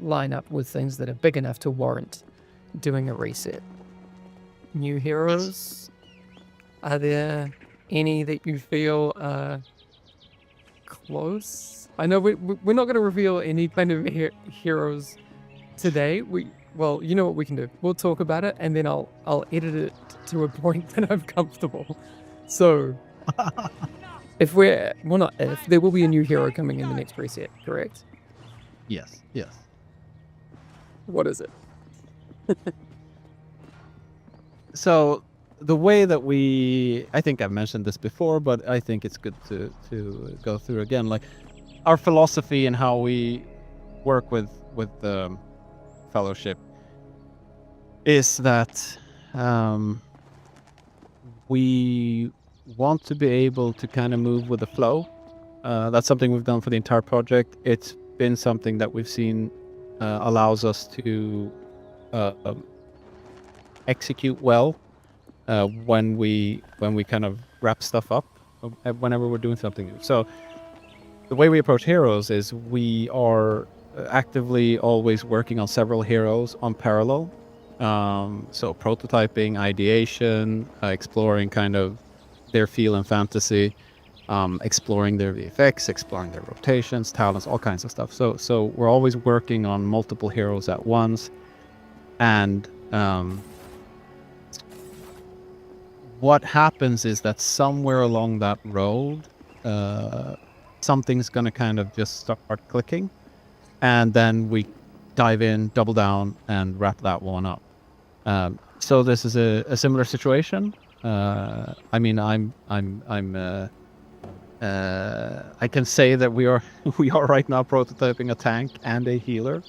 line up with things that are big enough to warrant doing a reset. New heroes? Are there any that you feel are close? I know we're not going to reveal any kind of heroes today. Well, you know what we can do. We'll talk about it, and then I'll edit it to a point that I'm comfortable. So, there will be a new hero coming in the next reset, correct? Yes. What is it? So the way that I think I've mentioned this before, but I think it's good to go through again. Like our philosophy and how we work with the fellowship is that we want to be able to kind of move with the flow. That's something we've done for the entire project. It's been something that we've seen allows us to execute well when we kind of wrap stuff up whenever we're doing something new. So the way we approach heroes is we are actively always working on several heroes on parallel. So prototyping, ideation, exploring kind of their feel and fantasy, exploring their VFX, exploring their rotations, talents, all kinds of stuff. So we're always working on multiple heroes at once. And what happens is that somewhere along that road, something's going to kind of just start clicking. And then we dive in, double down, and wrap that one up. So this is a similar situation. I mean, I can say that we are right now prototyping a tank and a healer,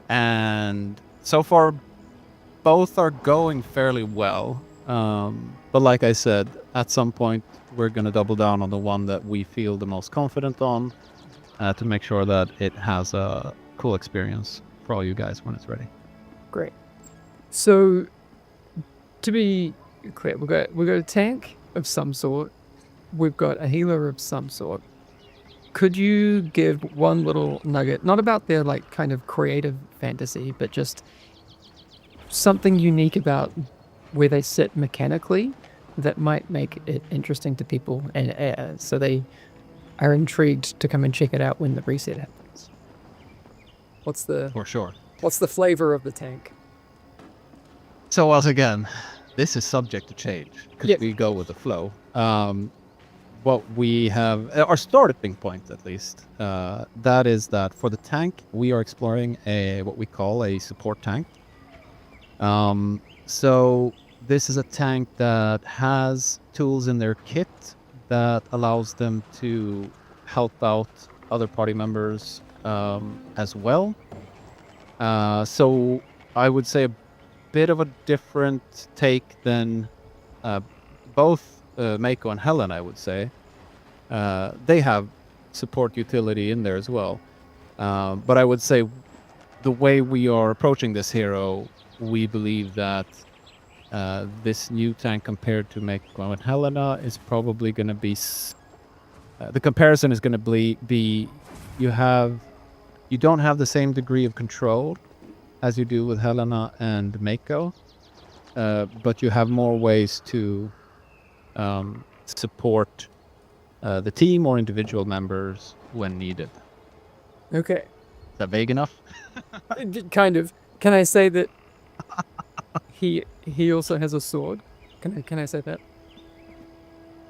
and so far both are going fairly well. But like I said, at some point we're gonna double down on the one that we feel the most confident on, to make sure that it has a cool experience for all you guys when it's ready. Great. So, to be clear, we've got a tank of some sort. We've got a healer of some sort. Could you give one little nugget, not about their like kind of creative fantasy, but just something unique about where they sit mechanically that might make it interesting to people, and so they are intrigued to come and check it out when the reset happens? For sure. What's the flavor of the tank? So once again, this is subject to change because we go with the flow. What we have, our starting point at least, that is that for the tank, we are exploring what we call a support tank. So this is a tank that has tools in their kit that allows them to help out other party members as well. So I would say a bit of a different take than both Mako and Helen, I would say. They have support utility in there as well. But I would say the way we are approaching this hero, we believe that this new tank compared to Mako and Helena is probably going to be... the comparison is going to be you don't have the same degree of control as you do with Helena and Mako, but you have more ways to support the team or individual members when needed. Okay. Is that vague enough? Kind of. Can I say that he also has a sword? Can I say that?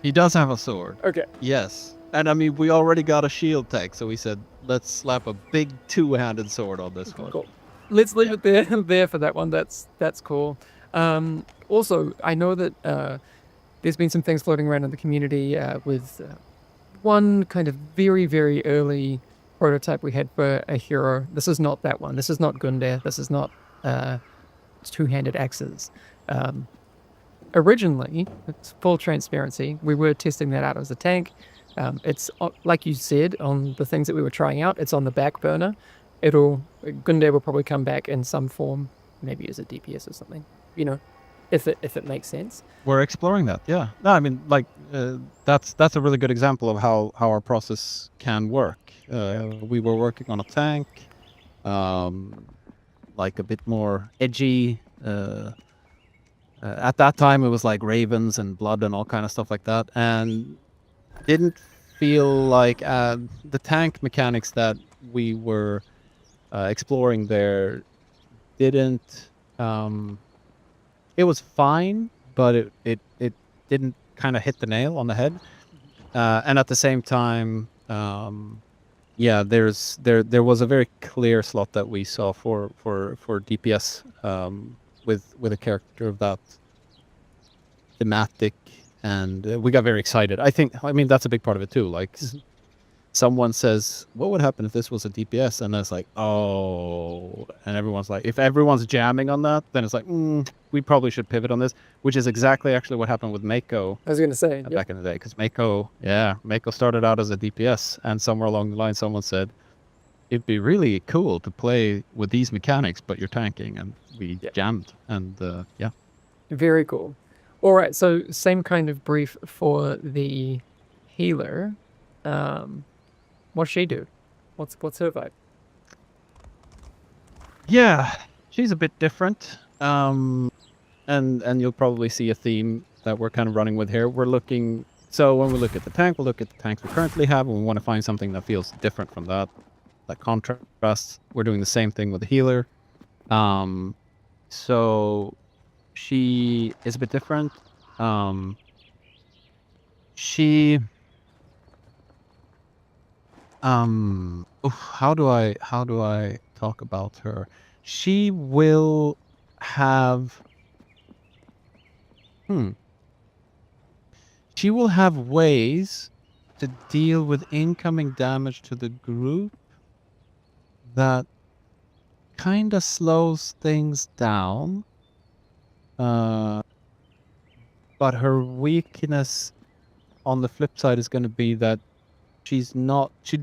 He does have a sword. Okay. Yes. And I mean, we already got a shield tech, so we said, let's slap a big two-handed sword on this one. Cool. Let's leave it there for that one. That's cool. Also, I know that there's been some things floating around in the community with one kind of very, very early prototype we had for a hero. This is not that one. This is not Gundir. This is not two-handed axes. Originally, it's full transparency, we were testing that out as a tank. It's like you said on the things that we were trying out. It's on the back burner. Gundir will probably come back in some form, maybe as a DPS or something. You know, if it makes sense. We're exploring that. Yeah. No, I mean, like that's a really good example of how our process can work. We were working on a tank, like a bit more edgy. At that time, it was like ravens and blood and all kind of stuff like that, and didn't feel like the tank mechanics that we were exploring there didn't. It was fine, but it didn't kind of hit the nail on the head. And at the same time, yeah, there was a very clear slot that we saw for DPS, with a character of that thematic, and we got very excited. I mean that's a big part of it too. Like someone says, "What would happen if this was a DPS?" And it's like, "Oh," and everyone's like, if everyone's jamming on that, then it's like, we probably should pivot on this, which is exactly actually what happened with Mako I was going to say, back in the day. Because Mako started out as a DPS, and somewhere along the line, someone said, "It'd be really cool to play with these mechanics, but you're tanking," and we jammed, and yeah. very cool. All right, so same kind of brief for the healer. What's she do? What's her vibe? Yeah, she's a bit different. And you'll probably see a theme that we're kind of running with here. So when we look at the tank, we'll look at the tanks we currently have, and we want to find something that feels different from that contrasts. We're doing the same thing with the healer. So she is a bit different. How do I talk about her? She will have she will have ways to deal with incoming damage to the group that kind of slows things down. But her weakness on the flip side is going to be that she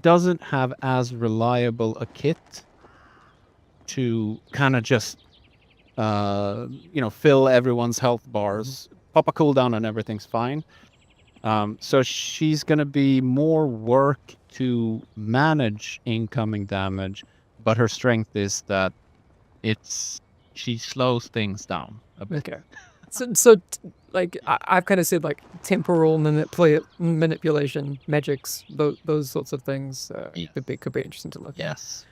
doesn't have as reliable a kit to kind of just fill everyone's health bars, pop a cooldown, and everything's fine. So she's going to be more work to manage incoming damage, but her strength is that she slows things down a bit. Okay. Like I've kind of said, like temporal manipulation, magics, those sorts of things could be interesting to look at. Yes.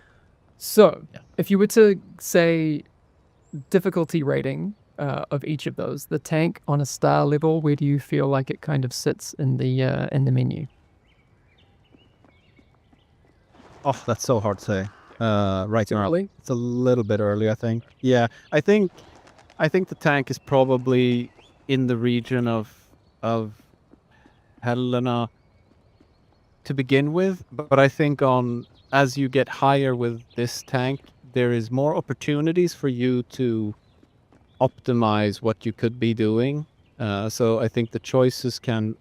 So, if you were to say difficulty rating of each of those, the tank on a star level, where do you feel like it kind of sits in the menu? Oh, that's so hard to say. Right now, Early? it's a little bit early, I think. Yeah, I think the tank is probably in the region of Helena to begin with, but I think as you get higher with this tank, there is more opportunities for you to optimize what you could be doing. So I think the choices can.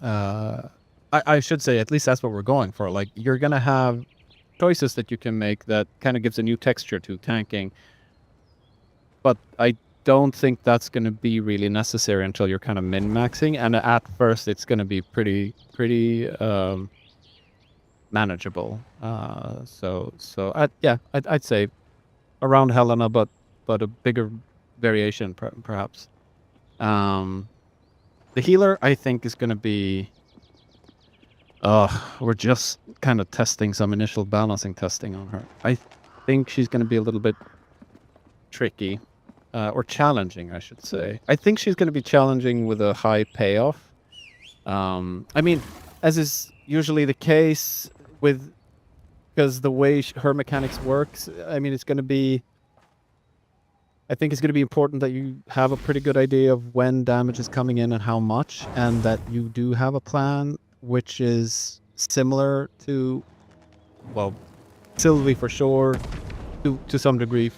I should say, at least that's what we're going for. Like, you're gonna have choices that you can make that kind of gives a new texture to tanking. But I don't think that's going to be really necessary until you're kind of min-maxing, and at first it's going to be pretty manageable. I'd say around Helena, but a bigger variation perhaps. The healer, I think, is going to be. We're just kind of testing some initial balancing testing on her. I think she's going to be a little bit tricky. Or challenging, I should say. I think she's going to be challenging with a high payoff. I mean, as is usually the case because the way her mechanics works, I mean, I think it's going to be important that you have a pretty good idea of when damage is coming in and how much, and that you do have a plan which is similar to, well, Sylvie for sure, to some degree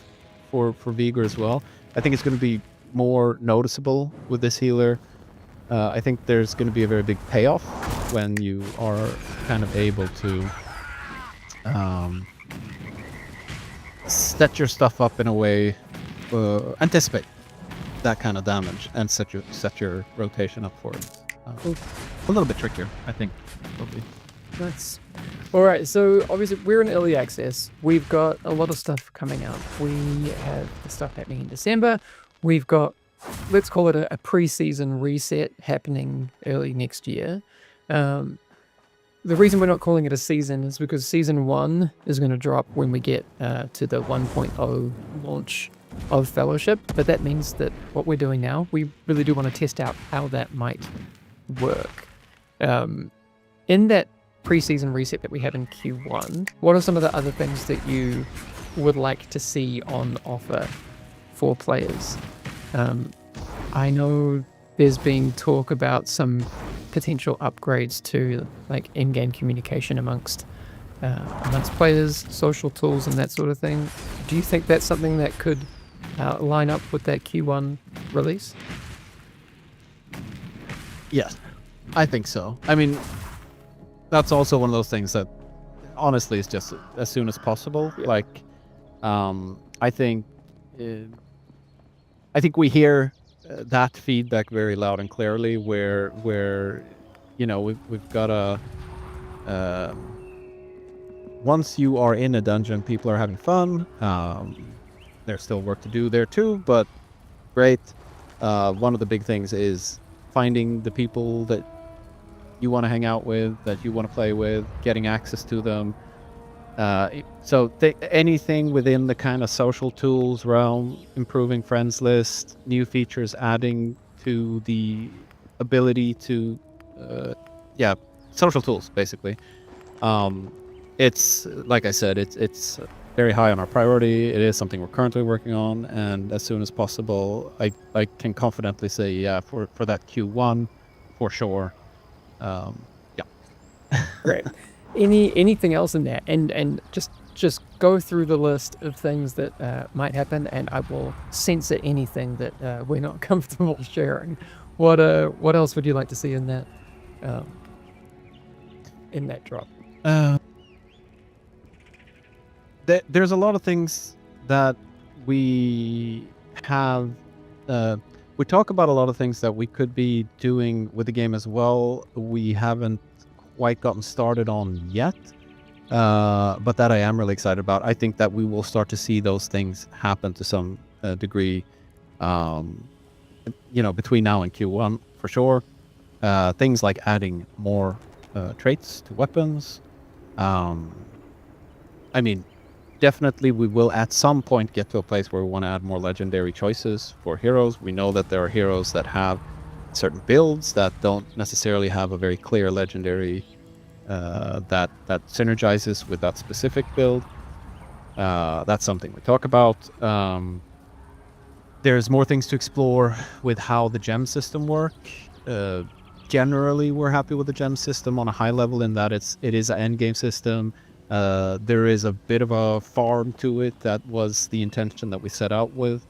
for Vigor as well. I think it's going to be more noticeable with this healer. I think there's going to be a very big payoff when you are kind of able to set your stuff up in a way, anticipate that kind of damage, and set your rotation up for it. A little bit trickier, I think. Probably. Nice. All right, so obviously we're in early access. We've got a lot of stuff coming out. We have the stuff happening in December. We've got, let's call it a pre-season reset happening early next year. The reason we're not calling it a season is because season 1 is going to drop when we get to the 1.0 launch of Fellowship. But that means that what we're doing now, we really do want to test out how that might work. In that pre-season reset that we have in Q1, what are some of the other things that you would like to see on offer for players? I know there's been talk about some potential upgrades to like in-game communication amongst players, social tools, and that sort of thing. Do you think that's something that could line up with that Q1 release? Yes, I think so. I mean, that's also one of those things that honestly is just as soon as possible. Yeah. Like, I think we hear that feedback very loud and clearly. Where you know we've got a once you are in a dungeon, people are having fun. There's still work to do there too, but great. One of the big things is finding the people that you want to hang out with, that you want to play with, getting access to them. So anything within the kind of social tools realm, improving friends list, new features adding to the ability to, social tools basically. It's like I said, it's very high on our priority. It is something we're currently working on, and as soon as possible, I can confidently say, yeah, for that Q1, for sure. Great. Anything else in there? And just go through the list of things that might happen, and I will censor anything that we're not comfortable sharing. What else would you like to see in that drop? There's a lot of things that we have. We talk about a lot of things that we could be doing with the game as well. We haven't quite gotten started on yet, but that I am really excited about. I think that we will start to see those things happen to some degree, between now and Q1 for sure. Things like adding more traits to weapons. I mean, definitely we will at some point get to a place where we want to add more legendary choices for heroes. We know that there are heroes that have certain builds that don't necessarily have a very clear legendary that synergizes with that specific build. That's something we talk about. There's more things to explore with how the gem system work. Generally, we're happy with the gem system on a high level in that it is an end game system. There is a bit of a farm to it. That was the intention that we set out with.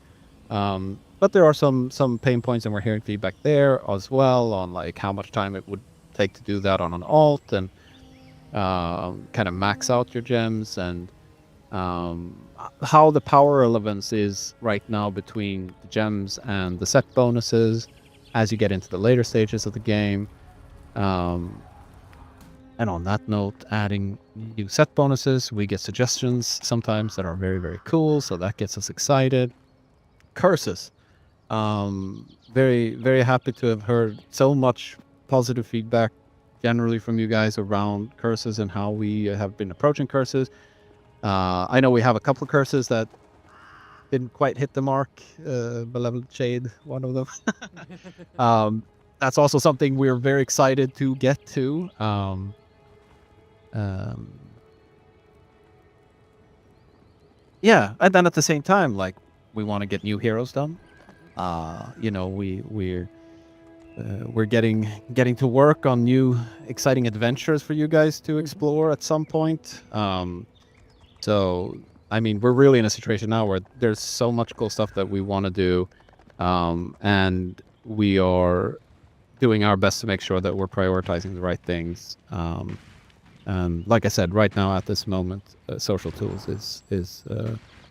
But there are some pain points, and we're hearing feedback there as well on like how much time it would take to do that on an alt, and kind of max out your gems, and how the power relevance is right now between the gems and the set bonuses as you get into the later stages of the game. And on that note, adding new set bonuses, we get suggestions sometimes that are very, very cool, so that gets us excited. Curses. Very, very happy to have heard so much positive feedback generally from you guys around curses and how we have been approaching curses. I know we have a couple of curses that didn't quite hit the mark. Malevolent Shade, one of them. That's also something we're very excited to get to. And then at the same time, like, we want to get new heroes done. We're getting to work on new exciting adventures for you guys to explore at some point. So I mean, we're really in a situation now where there's so much cool stuff that we want to do, and we are doing our best to make sure that we're prioritizing the right things. And like I said, right now at this moment, social tools is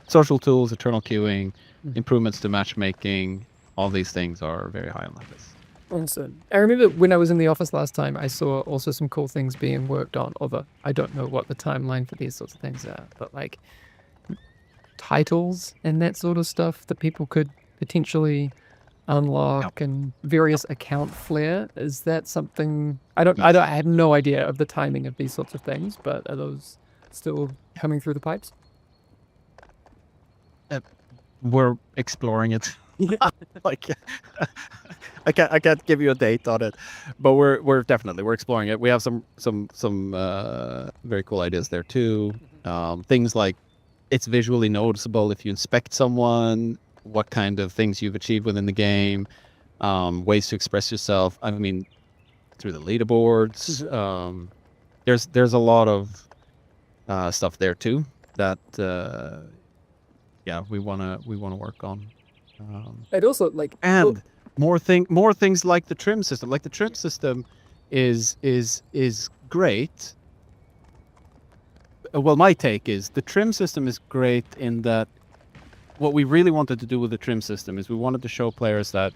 social tools, eternal queuing, improvements to matchmaking. All these things are very high on the list. Awesome. I remember when I was in the office last time, I saw also some cool things being worked on. Although I don't know what the timeline for these sorts of things are, but like titles and that sort of stuff that people could potentially unlock and various account flair. Is that something I have no idea of the timing of these sorts of things, but are those still coming through the pipes? We're exploring it. Like, I can't give you a date on it, but we're definitely exploring it. We have some very cool ideas there too. Things like it's visually noticeable if you inspect someone, what kind of things you've achieved within the game, ways to express yourself. I mean, through the leaderboards. There's a lot of stuff there too that yeah, we wanna work on. I'd also like And more things like the trim system. Like the trim system is great. Well, my take is the trim system is great in that what we really wanted to do with the trim system is we wanted to show players that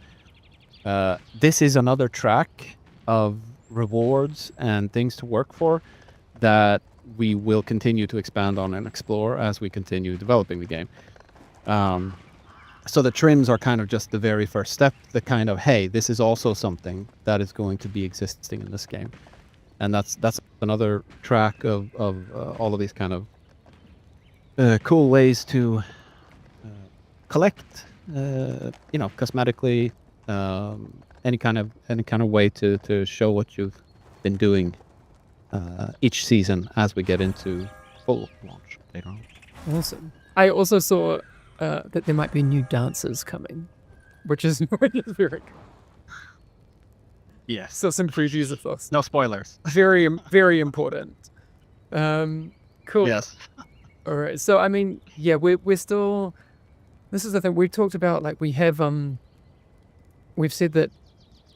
this is another track of rewards and things to work for that we will continue to expand on and explore as we continue developing the game. So the trims are kind of just the very first step, the kind of, hey, this is also something that is going to be existing in this game. And that's another track of all of these kind of cool ways to collect, cosmetically, any kind of way to show what you've been doing each season as we get into full launch later on. Awesome. I also saw that there might be new dancers coming, which is very cool. Yes. So some previews of those. No spoilers. Very, very important. Cool. Yes. All right. So I mean, yeah, we're still. This is the thing we've talked about. Like we have we've said that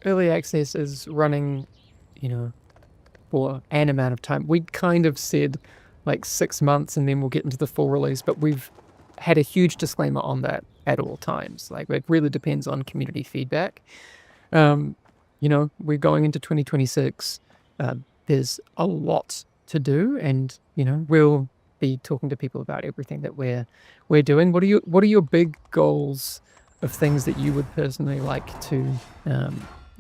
early access is running, for an amount of time. We kind of said like 6 months, and then we'll get into the full release. But we've had a huge disclaimer on that at all times. Like it really depends on community feedback. We're going into 2026. There's a lot to do, and we'll be talking to people about everything that we're doing. What are your big goals of things that you would personally like to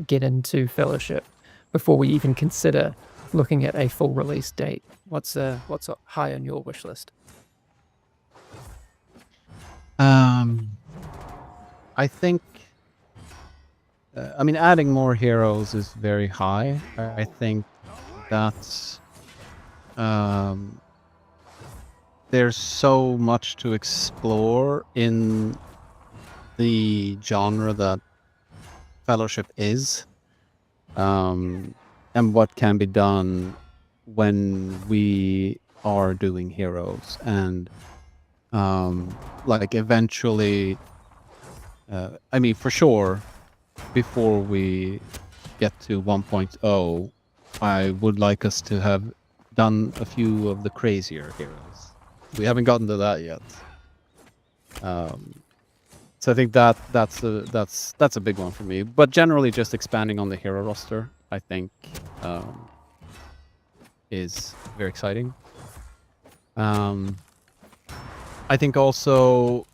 get into Fellowship before we even consider looking at a full release date? What's high on your wish list? I think. Adding more heroes is very high. I think that's. There's so much to explore in the genre that Fellowship is, and what can be done when we are doing heroes, and eventually, for sure, before we get to 1.0, I would like us to have done a few of the crazier heroes. We haven't gotten to that yet. So I think that's a big one for me. But generally, just expanding on the hero roster, I think, is very exciting. I think also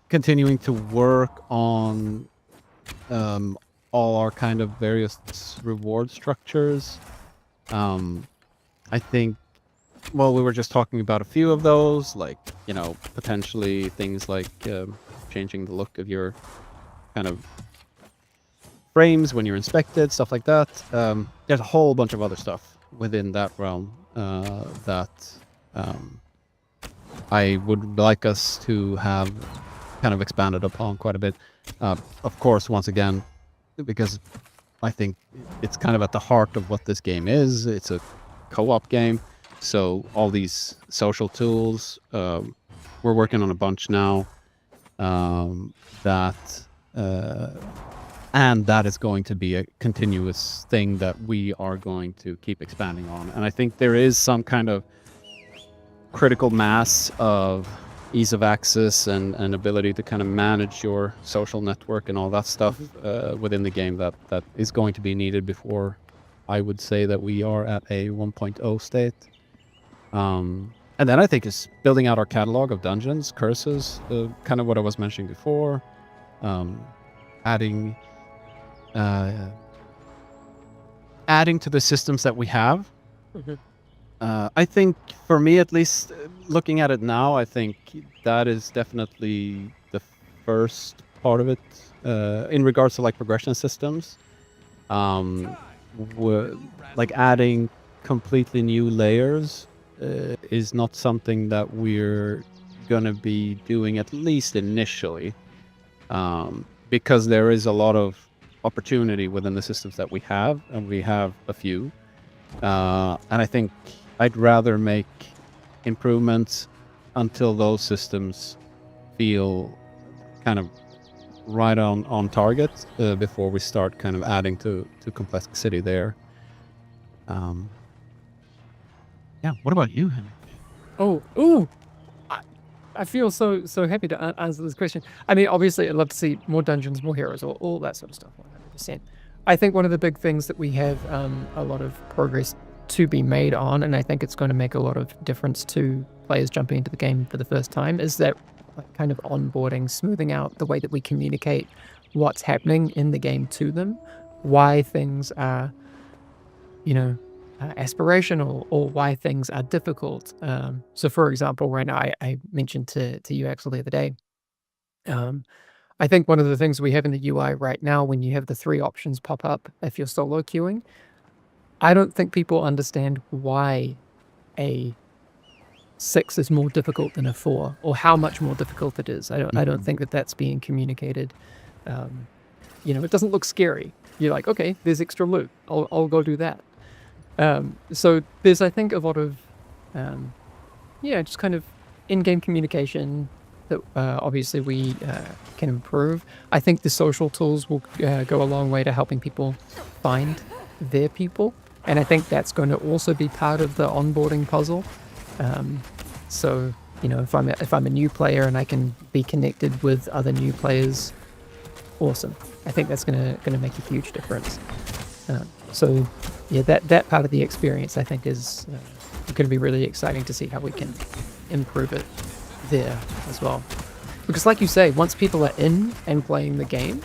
continuing to work on all our kind of various reward structures. I think, well, we were just talking about a few of those, like, potentially things like changing the look of your kind of frames when you're inspected, stuff like that. There's a whole bunch of other stuff within that realm that I would like us to have kind of expanded upon quite a bit. Of course, once again, because I think it's kind of at the heart of what this game is. It's a co-op game, so all these social tools, we're working on a bunch now, and that is going to be a continuous thing that we are going to keep expanding on. And I think there is some kind of critical mass of, ease of access and ability to kind of manage your social network and all that stuff within the game that is going to be needed before I would say that we are at a 1.0 state. And then I think it's building out our catalog of dungeons, curses, kind of what I was mentioning before, adding to the systems that we have. I think, for me at least, looking at it now, I think that is definitely the first part of it in regards to like progression systems. Like adding completely new layers is not something that we're gonna be doing, at least initially, because there is a lot of opportunity within the systems that we have, and we have a few. And I think I'd rather make improvements until those systems feel kind of right on target before we start kind of adding to complexity there. Yeah, what about you, Henry? Ooh! I feel so happy to answer this question. I mean, obviously, I'd love to see more dungeons, more heroes, all that sort of stuff, 100%. I think one of the big things that we have a lot of progress to be made on, and I think it's going to make a lot of difference to players jumping into the game for the first time, is that like, kind of onboarding, smoothing out the way that we communicate what's happening in the game to them, why things are, aspirational, or why things are difficult. So, for example, right now, I mentioned to you Axel the other day, I think one of the things we have in the UI right now, when you have the 3 options pop up if you're solo queuing, I don't think people understand why a 6 is more difficult than a 4, or how much more difficult it is. I don't think that that's being communicated. It doesn't look scary. You're like, okay, there's extra loot. I'll go do that. So there's, I think, a lot of, just kind of in-game communication that obviously we can improve. I think the social tools will go a long way to helping people find their people, and I think that's going to also be part of the onboarding puzzle. So if I'm a new player and I can be connected with other new players, awesome. I think that's gonna make a huge difference. So yeah, that part of the experience I think is going to be really exciting to see how we can improve it there as well. Because like you say, once people are in and playing the game,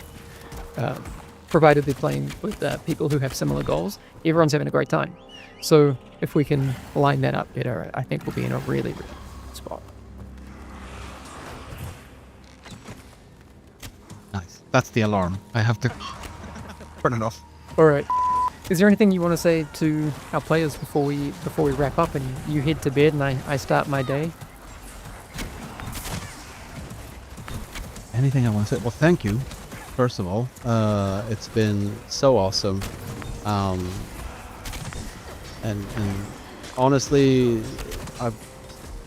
provided they're playing with people who have similar goals, everyone's having a great time. So if we can line that up better, I think we'll be in a really, really good spot. Nice. That's the alarm. I have to turn it off. All right. Is there anything you want to say to our players before we wrap up and you head to bed and I start my day? Anything I want to say? Well, thank you, first of all. It's been so awesome. And honestly,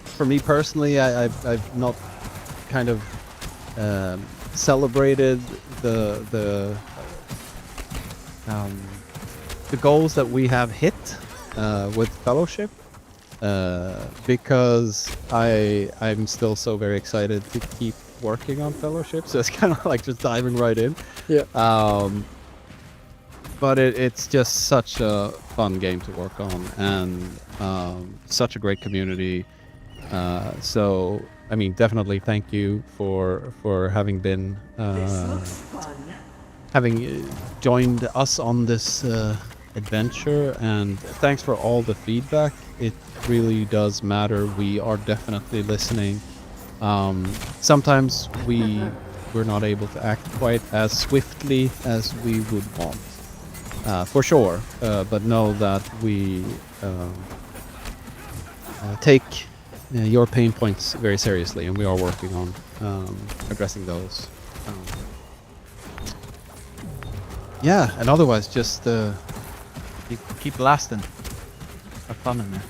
for me personally, I've not kind of celebrated the goals that we have hit with Fellowship, because I'm still so very excited to keep working on Fellowship, so it's kind of like just diving right in. Yeah. But it's just such a fun game to work on, and such a great community. So I mean, definitely thank you for having been having joined us on this adventure, and thanks for all the feedback. It really does matter. We are definitely listening. Sometimes we're not able to act quite as swiftly as we would want, for sure, but know that we take your pain points very seriously, and we are working on addressing those. Yeah, and otherwise just keep blasting. Have fun in there.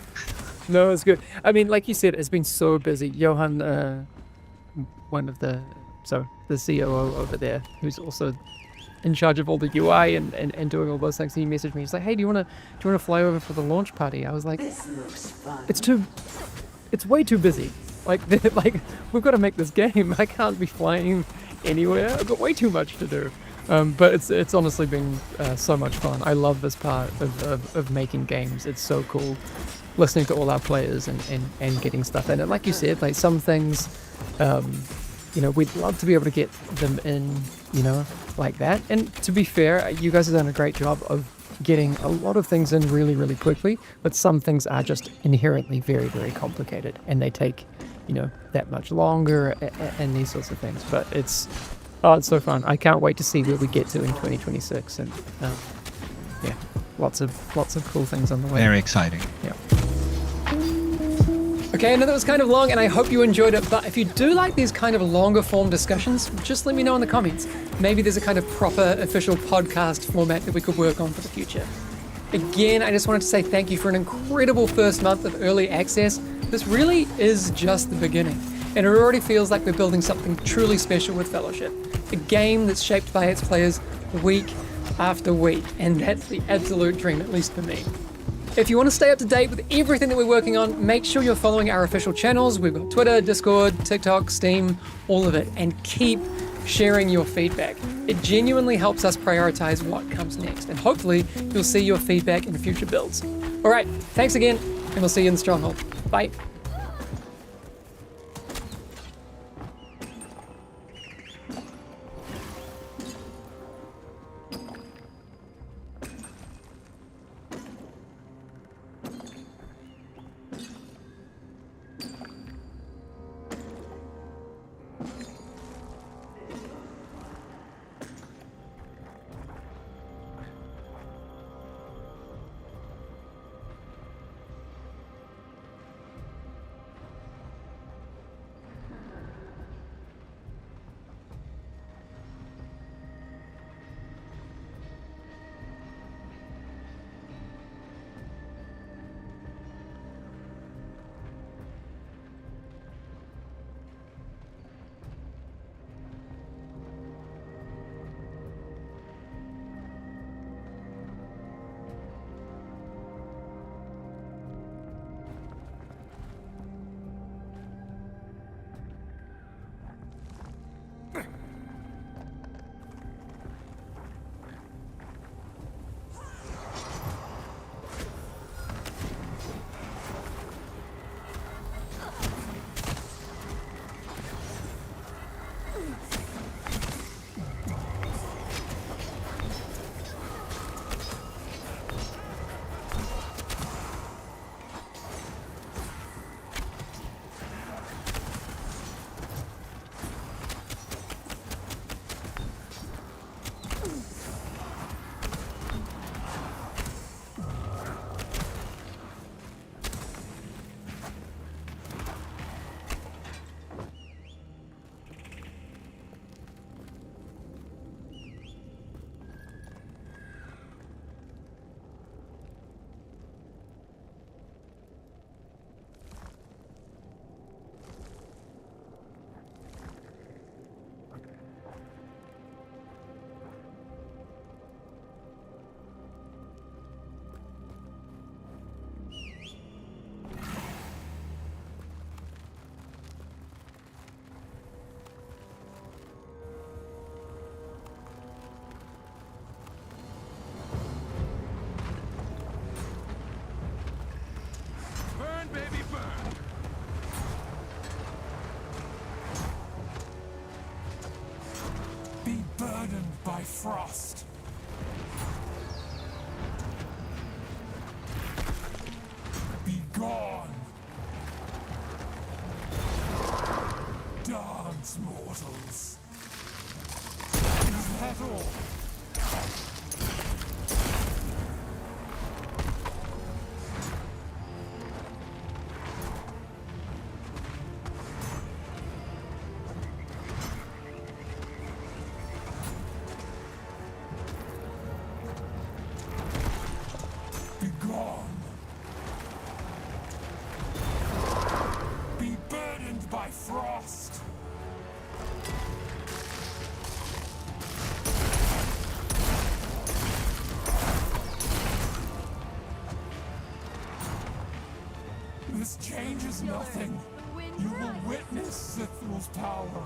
No, it's good. I mean, like you said, it's been so busy. Johan, one of the COO over there, who's also in charge of all the UI and doing all those things, he messaged me. He's like, "Hey, do you want to fly over for the launch party?" I was like, This looks fun. it's way too busy. Like we've got to make this game. I can't be flying anywhere. I've got way too much to do. But it's honestly been so much fun. I love this part of making games. It's so cool listening to all our players and getting stuff in. And like you said, like some things, we'd love to be able to get them in, like that. And to be fair, you guys have done a great job of getting a lot of things in really, really quickly. But some things are just inherently very, very complicated and they take, that much longer and these sorts of things. But it's so fun. I can't wait to see where we get to in 2026. And yeah, lots of cool things on the way. Very exciting. Yeah. Okay, I know that was kind of long and I hope you enjoyed it, but if you do like these kind of longer form discussions, just let me know in the comments. Maybe there's a kind of proper official podcast format that we could work on for the future. Again, I just wanted to say thank you for an incredible first month of early access. This really is just the beginning, and it already feels like we're building something truly special with Fellowship. A game that's shaped by its players week after week, and that's the absolute dream, at least for me. If you want to stay up to date with everything that we're working on, make sure you're following our official channels. We've got Twitter, Discord, TikTok, Steam, all of it, and keep sharing your feedback. It genuinely helps us prioritize what comes next, and hopefully you'll see your feedback in future builds. All right, thanks again, and we'll see you in the Stronghold. Bye. By frost. Be gone. Dance, mortals. Is that all? By frost. This changes nothing. You will witness Sithrul's power.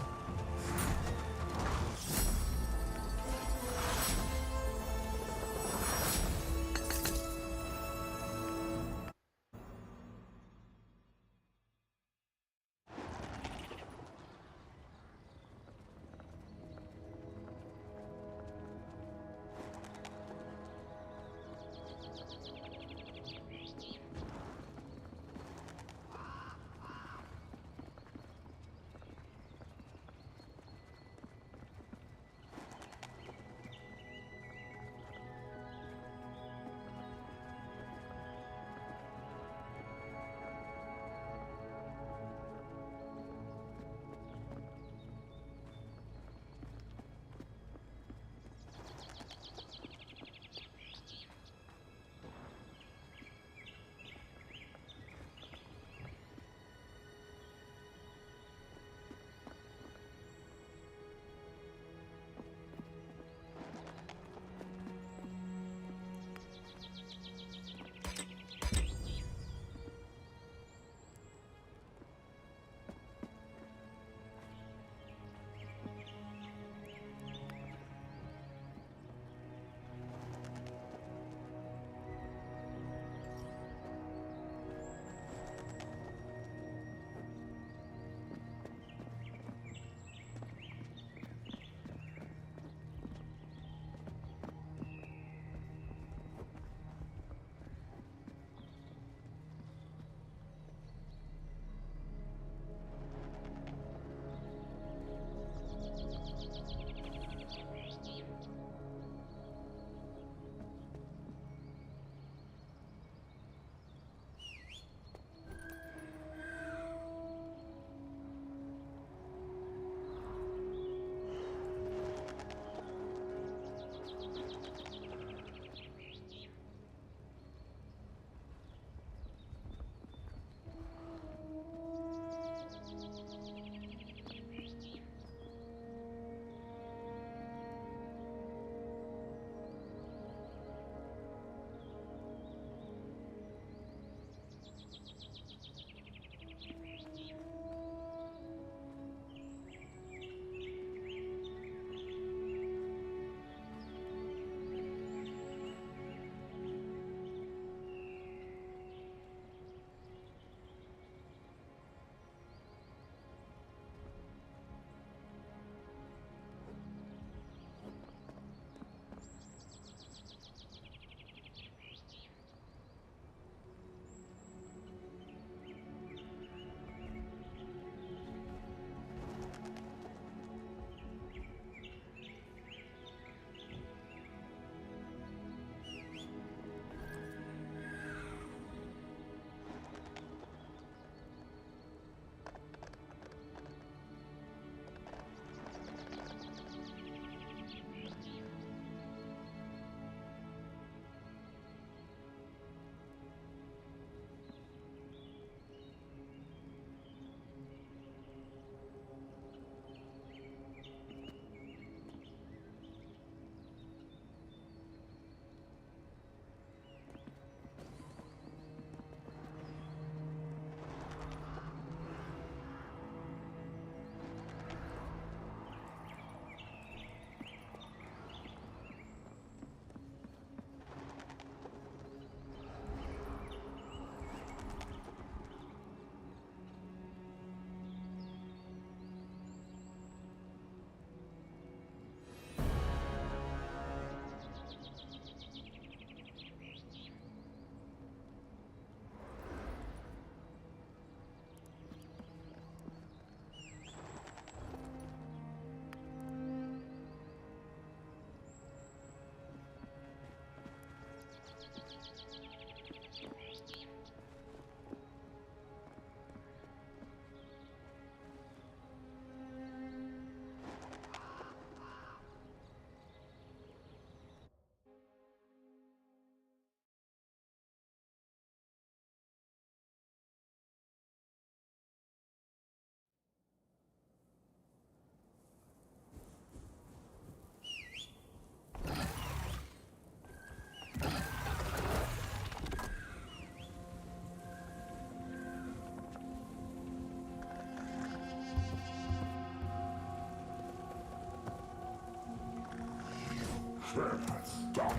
cannot stop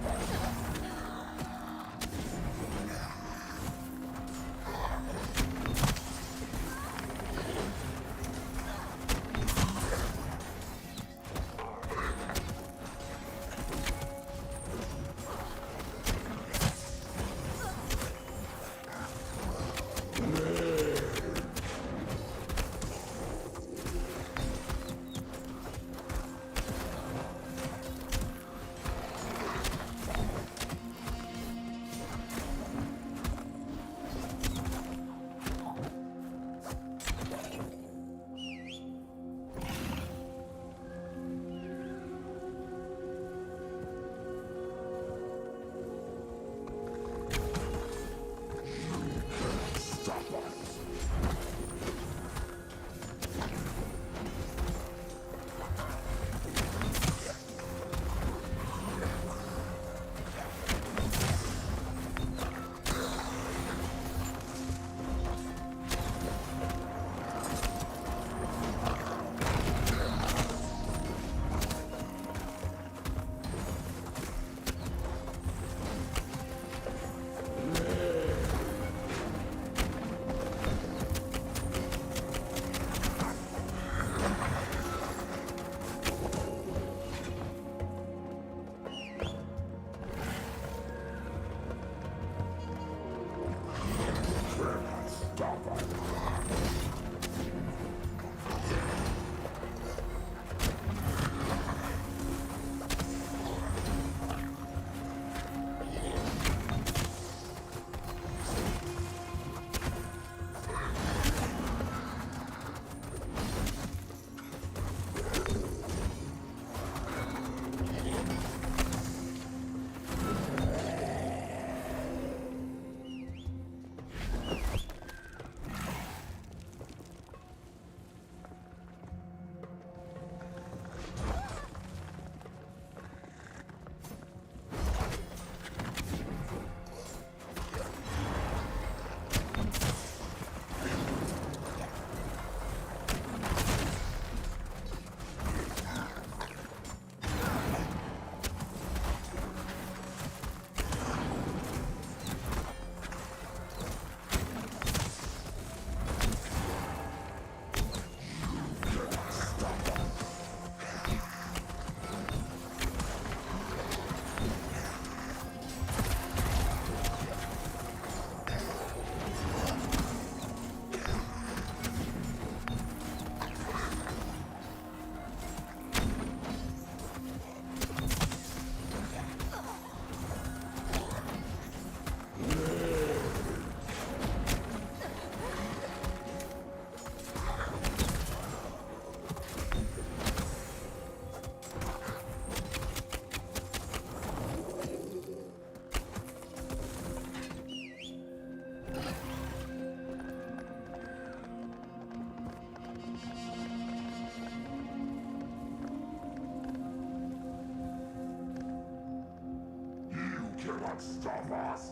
us!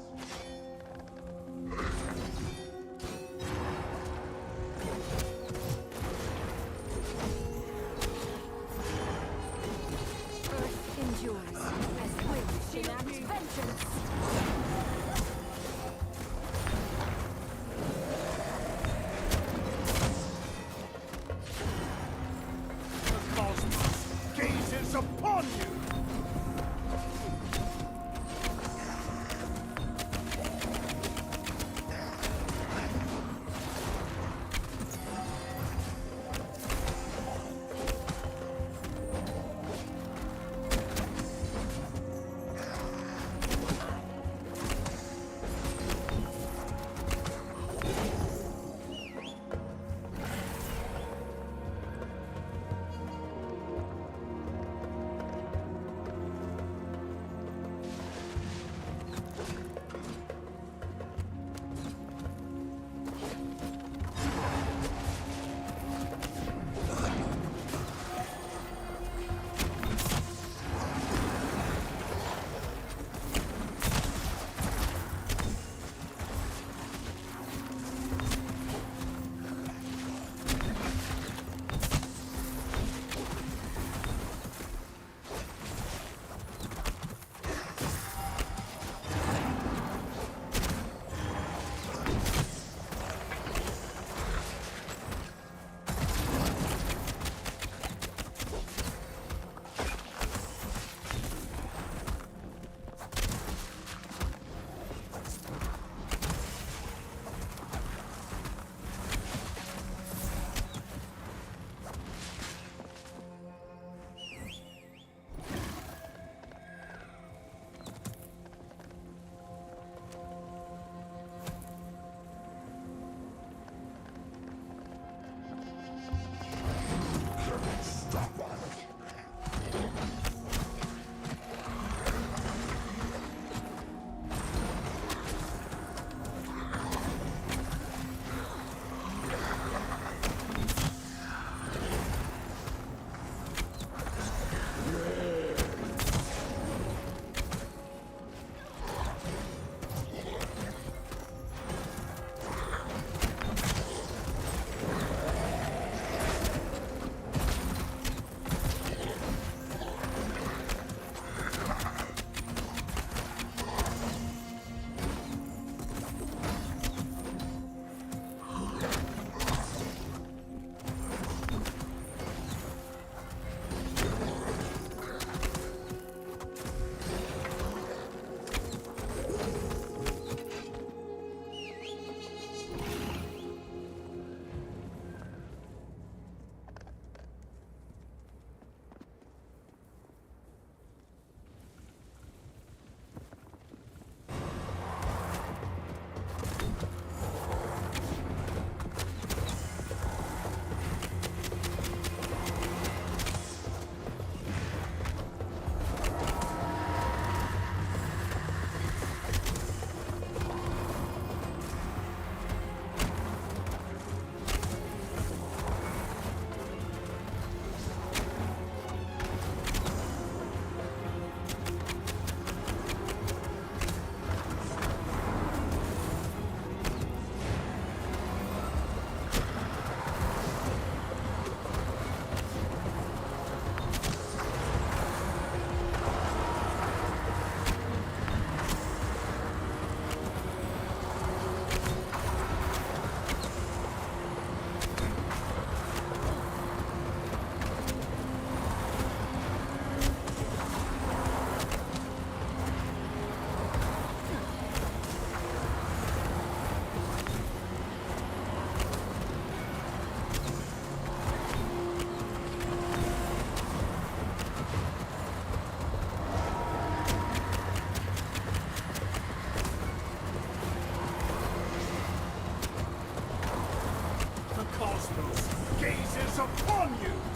Earth endures as wind enacts vengeance. The cosmos gazes upon you! Joke's upon you!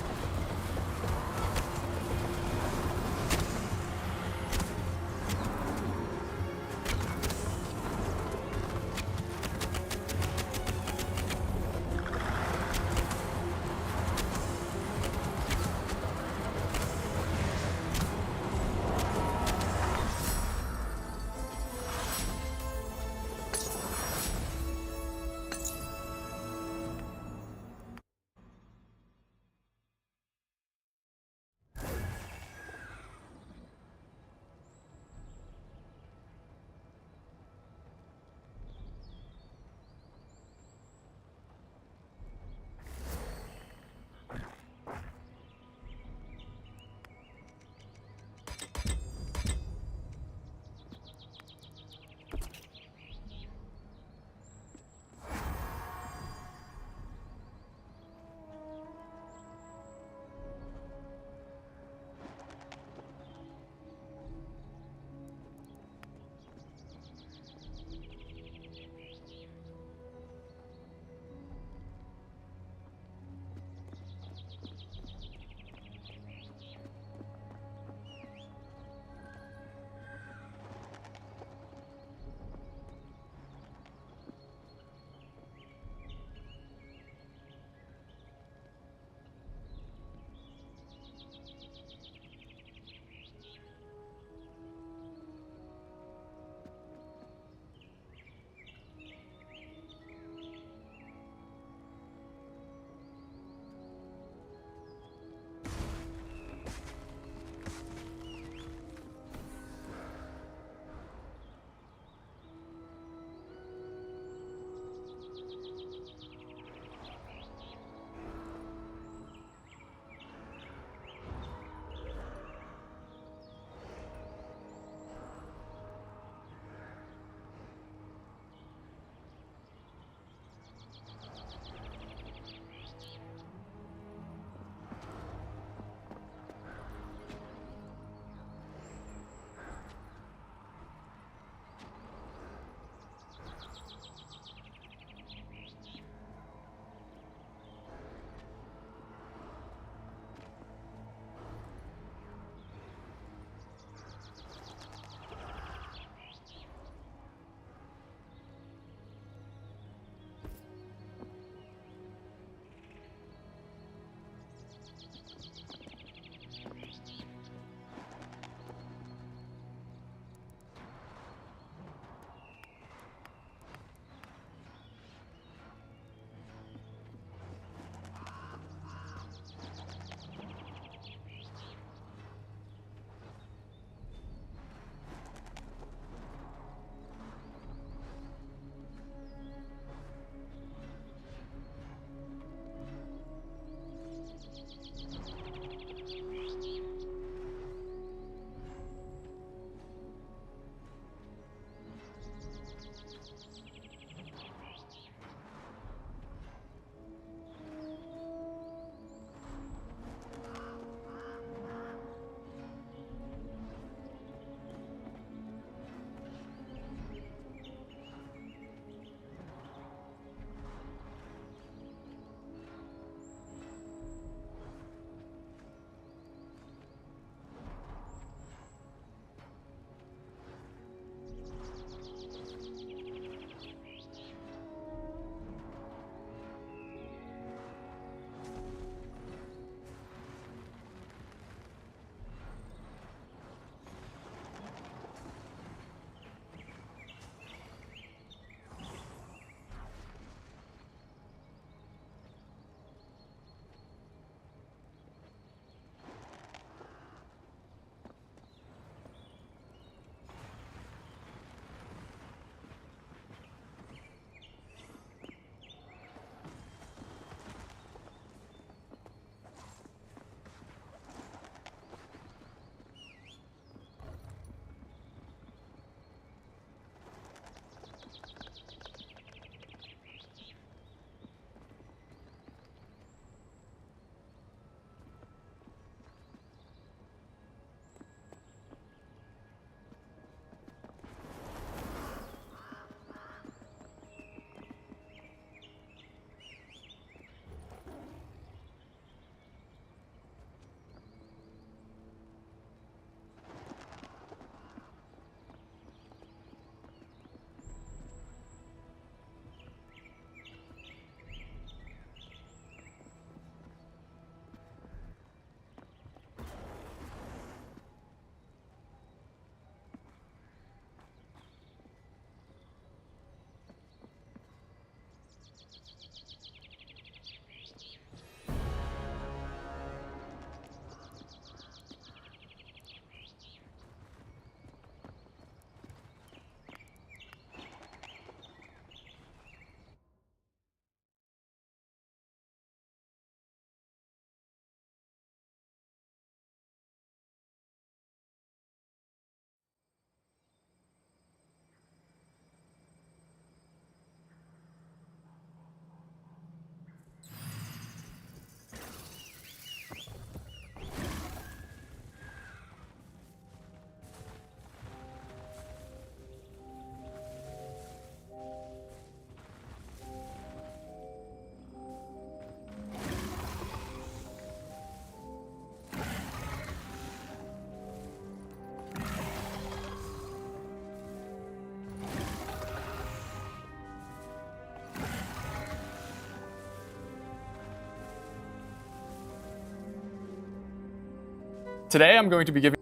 Today I'm going to be giving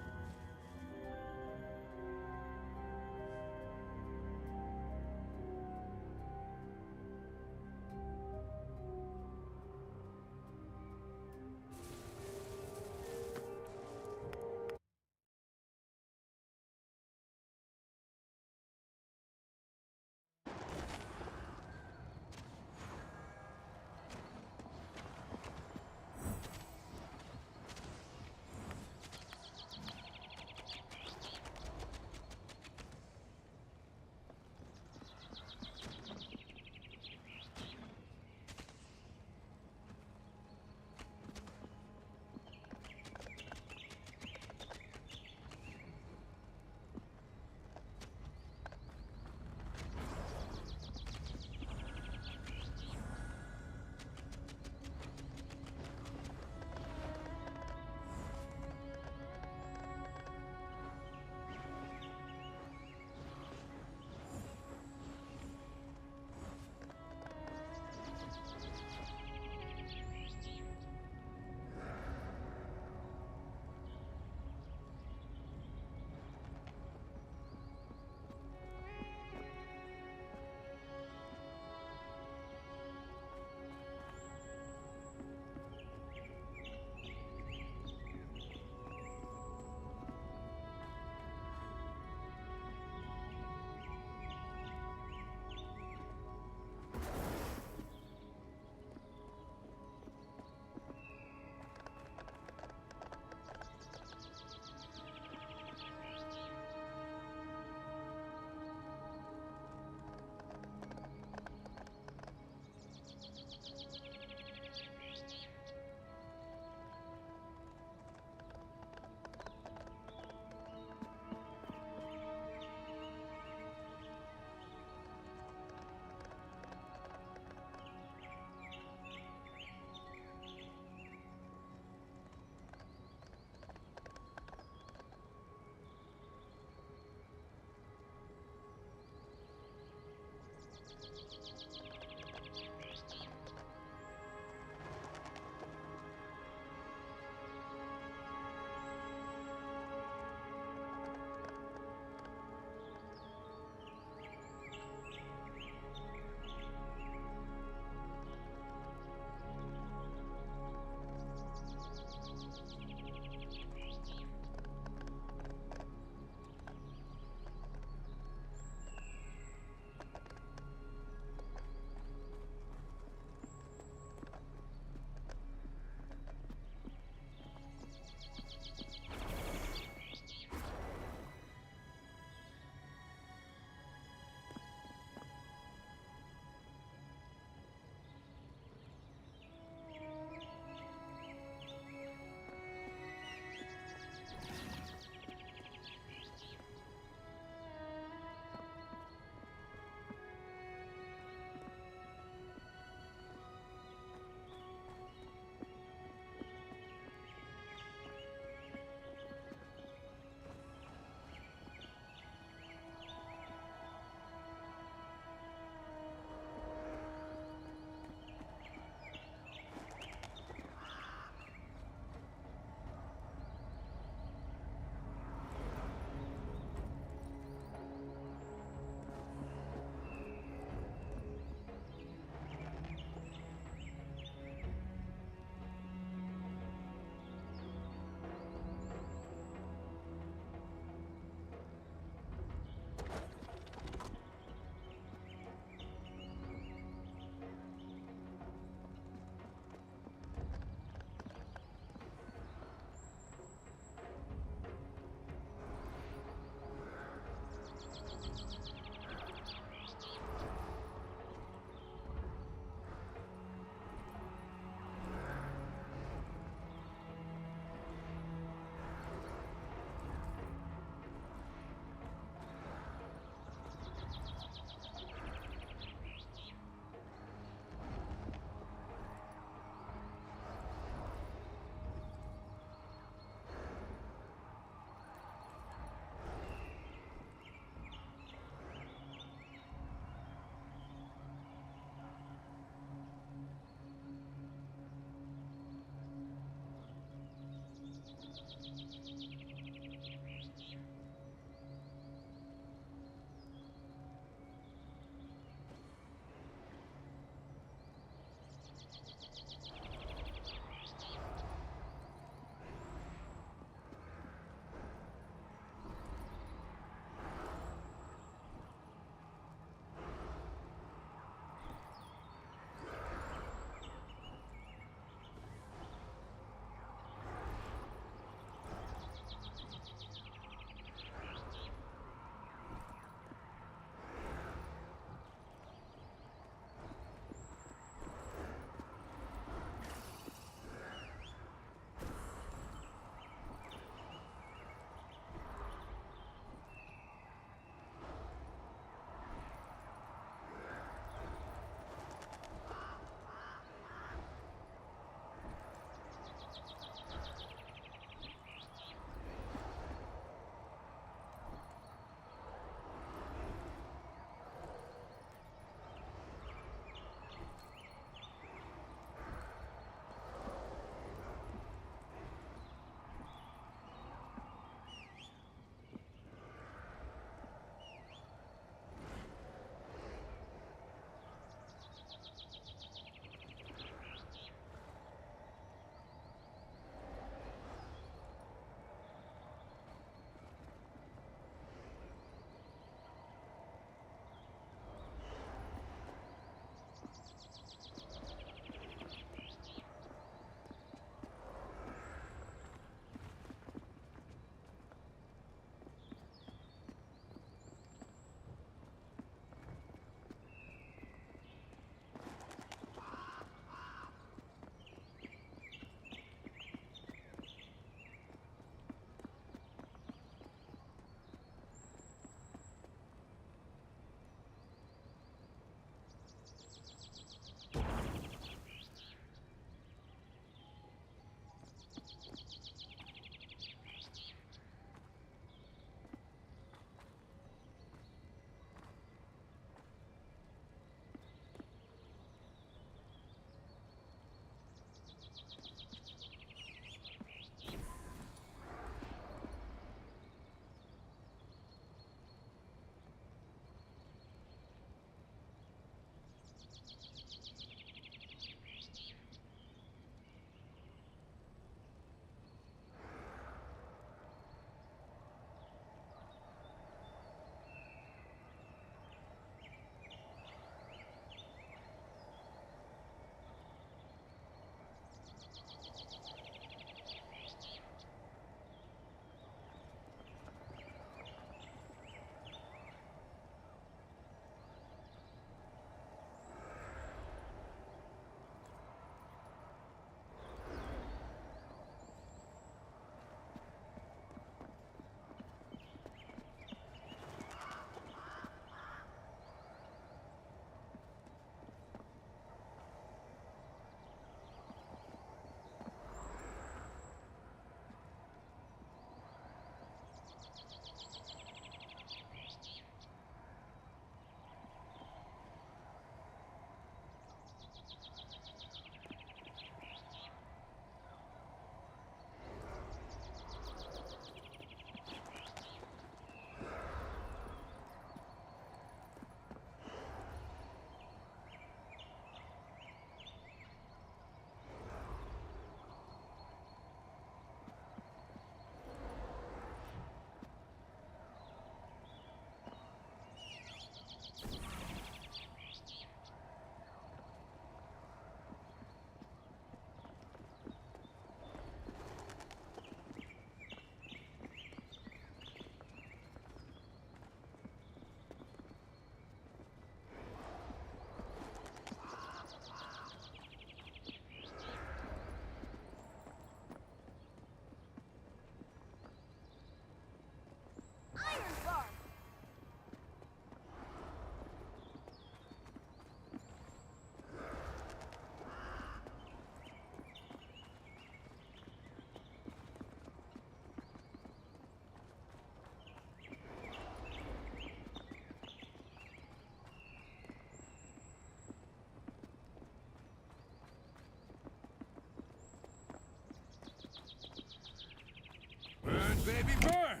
baby, burn!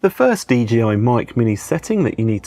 The first DJI Mic Mini setting that you need